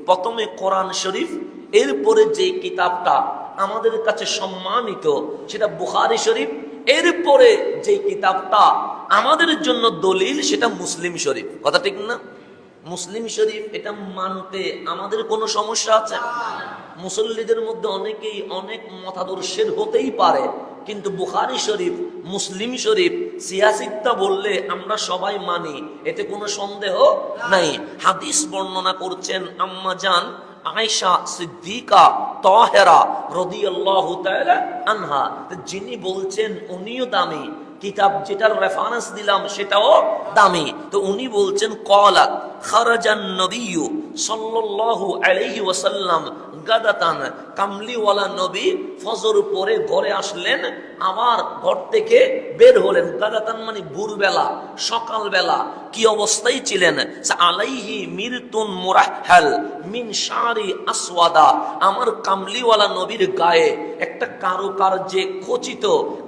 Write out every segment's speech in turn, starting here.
প্রথমে কোরআন শরীফ, এরপরে যে কিতাবটা আমাদের কাছে সম্মানিত সেটা বুখারী শরীফ, এরপরে যে কিতাবটা আমাদের জন্য দলিল সেটা মুসলিম শরীফ। কথা ঠিক না? মুসলিম শরীফ এটা মানতে আমাদের কোনো সমস্যা আছে? মুসল্লিদের মধ্যে অনেকেই অনেক মতাদর্শের হতেই পারে, কিন্তু বুখারী শরীফ, মুসলিম শরীফ, সিয়াসিত্তা বললে আমরা সবাই মানি, এতে কোনো সন্দেহ নাই। হাদিস বর্ণনা করছেন আম্মা জান আয়েশা সিদ্দিকা তাহেরা রাদিয়াল্লাহু তাআলা আনহা, যিনি বলছেন উনিও দামি, কিতাব যেটার রেফারেন্স দিলাম সেটাও দামি। তো উনি বলছেন ক্বালাত খারাজান নবিয়্যু সাল্লাল্লাহু আলাইহি ওয়াসাল্লাম গাদাতান, কামলিওয়ালা নবী ফজর পরে ঘরে আসলেন, আমার ঘর থেকে বের হলেন। গাদাতান মানে ভোরবেলা, সকালবেলা। কি অবস্থায় ছিলেন? আলাইহি মিরতুন মুরাহহাল মিন শারি আসওয়াদা, আমার কামলিওয়ালা নবীর গায়ে একটা কারুকার্যে খচিত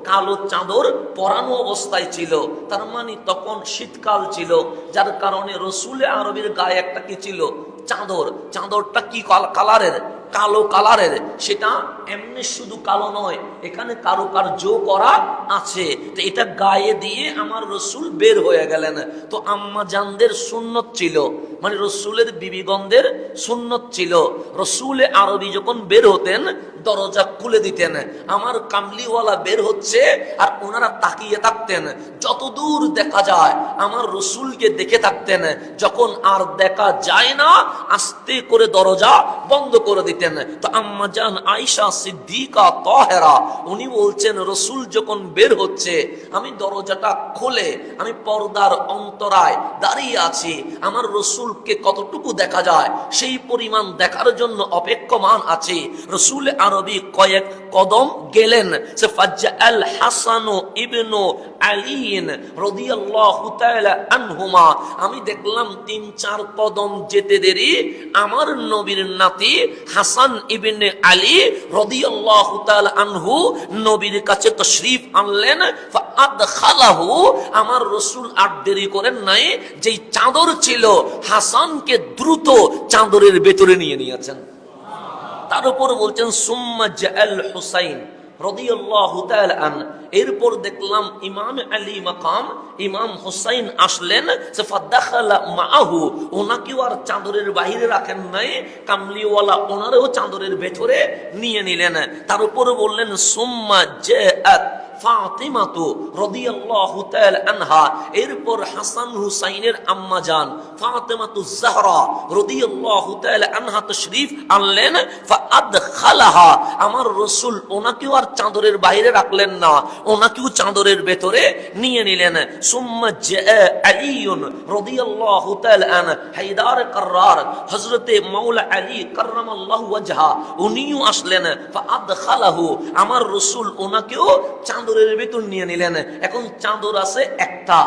কালো চাদর পরানো অবস্থায় ছিল। তার মানে তখন শীতকাল ছিল, যার কারণে রসুল আরবির গায়ে একটা কি ছিল? চাদর। চাদরটা কি কালারের? কালো কালারের। সেটা এমনি শুধু কালো নয়, এখানে কারুকার্য করা আছে। তো এটা গায়ে দিয়ে আমার রসুল বের হয়ে গেলেন। তো আম্মা জানদের সুন্নত ছিল, মানে রসুলের বিবিগণদের সুন্নত ছিল, রসুল আরবি যখন বের হতেন দরজা খুলে দিতেন। আমার কামলিওয়ালা বের হচ্ছে আর ওনারা তাকিয়ে থাকতেন, যতদূর দেখা যায় আমার রসুলকে দেখে থাকতেন। যখন আর দেখা যায় না আস্তে করে দরজা বন্ধ করে দিতেন। তো আম্মা জান আয়েশা সিদ্দিকা তাহেরা উনি বলছেন রসুল যখন বের হচ্ছে আমি দরজাটা খুলে আমি পর্দার অন্তরায় দাঁড়িয়ে আছি, আমার রসুলকে কতটুকু দেখা যায় সেই পরিমাণ দেখার জন্য অপেক্ষমান আছে। রসুল আরবি কয়েক কদম গেলেন। সে ফাজ্জাল হাসান ইবনু আলী রাদিয়াল্লাহু তাআলা আনহুমা, আমি দেখলাম ৩-৪ কদম যেতে দেরি আমার নবীর নাতি হাসান ইবনে আলী রাদিয়াল্লাহু তাআলা আনহু নবীর কাছে তাশরীফ আনলেন। ফাআদখালাহু, আমার রাসূল আর দেরি করেন নাই, যেই চাদর ছিল হাসানকে দ্রুত চাদরের ভেতরে নিয়ে নিয়েছেন। তার উপর বলছেন সুম্মা জাআল হুসাইন রাদিয়াল্লাহু তাআলা আন, এরপর দেখলাম ইমাম আলী মাকাম ইমাম হুসাইন আসলেন। ফাদাখালা মাআহু, ওনাকেও আর চাদরের বাইরে রাখেন নাই, কামলিওয়ালা ওনারেও চাদরের ভেতরে নিয়ে নিলেন। তার উপর বললেন সুম্মা জাআত ফাতিমাতু রাদিয়াল্লাহু তাআলা আনহা, এরপর হাসান হুসাইনের আম্মা জান ফাতিমাতু জাহরা রাদিয়াল্লাহু তাআলা আনহা তাশরীফ আনলেন। ফাআদখালাহা, আমার রাসূল ওনাকেও আর চাদরের বাইরে রাখলেন না, ওনাকেও চাদরের ভেতরে নিয়ে নিলেন। সুম্মা জাআ আলীউন রাদিয়াল্লাহু তাআলা আন, হায়দার কাররার হযরতে মাওলা আলী কাররামাল্লাহু ওয়াজহা উনিও আসলেন। ফাআদখালাহু, আমার রাসূল ওনাকেও চাদরের ভেতর নিয়ে নিলেন। এখন চাদর আছে একটা,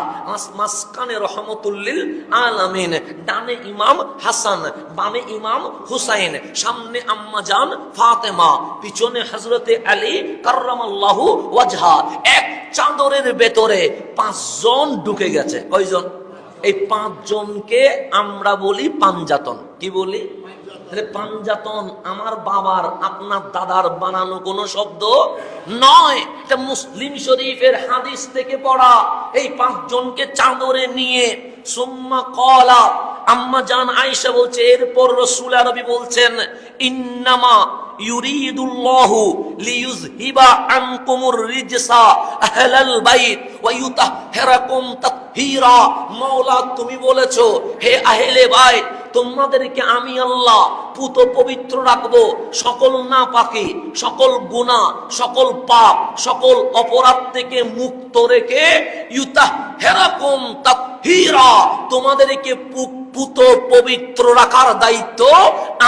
মাঝখানে রহমতুল লিল আলামিন, ডানে ইমাম হাসান, বামে ইমাম হুসাইন, সামনে আম্মা জান ফাতেমা, পিছনে হযরতে আলী কাররামাল্লাহু ওয়াজহা। এক চাদরের ভেতরে 5 জন ঢুকে গেছে। কয়জন? এই 5 জনকে আমরা বলি পাঞ্জাতন। কি বলি? পাঞ্জাতন আমার বাবার আপনার দাদার বানানো কোন শব্দ নয়, এটা মুসলিম শরীফের হাদিস থেকে পড়া। এই 5 জনকে চাদরে নিয়ে সুম্মা ক্বালা, আম্মা জান আয়েশা বলছে এরপর রাসূল আরবি বলছেন ইন্নামা ইউরিদুল্লাহু লিইয়ুযহিবা আনকুমুর রিজসা আহলাল বাইত ওয়া ইউতাহহিরাকুম তাতহীরা। মাওলা তুমি বলেছো হে আহলে বাইত তোমাদেরকে আমি আল্লাহ পুত পবিত্র রাখবো, সকল নাপাকি, সকল গুনাহ, সকল পাপ, সকল অপরাধ থেকে মুক্ত রেখে ইউতাহহিরাকুম তাতহীরা, তোমাদেরকে পুত পবিত্র রাখার দায়িত্ব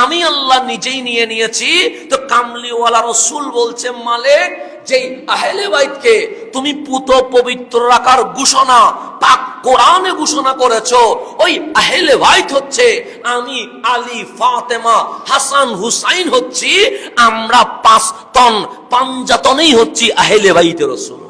আমি আল্লাহ নিজেই নিয়ে নিয়েছি। তো কামলিওয়ালা রাসূল বলছে মালিক, যেই আহলে বাইতকে তুমি পুত পবিত্র রাখার ঘোষণা পাক কোরআনে ঘোষণা করেছো, ওই আহলে বাইত হচ্ছে আমি, আলী, ফাতেমা, হাসান, হুসাইন হচ্ছি আমরা। 5 তন পাঞ্জাতনেই হচ্ছি আহলে বাইতের রাসূল।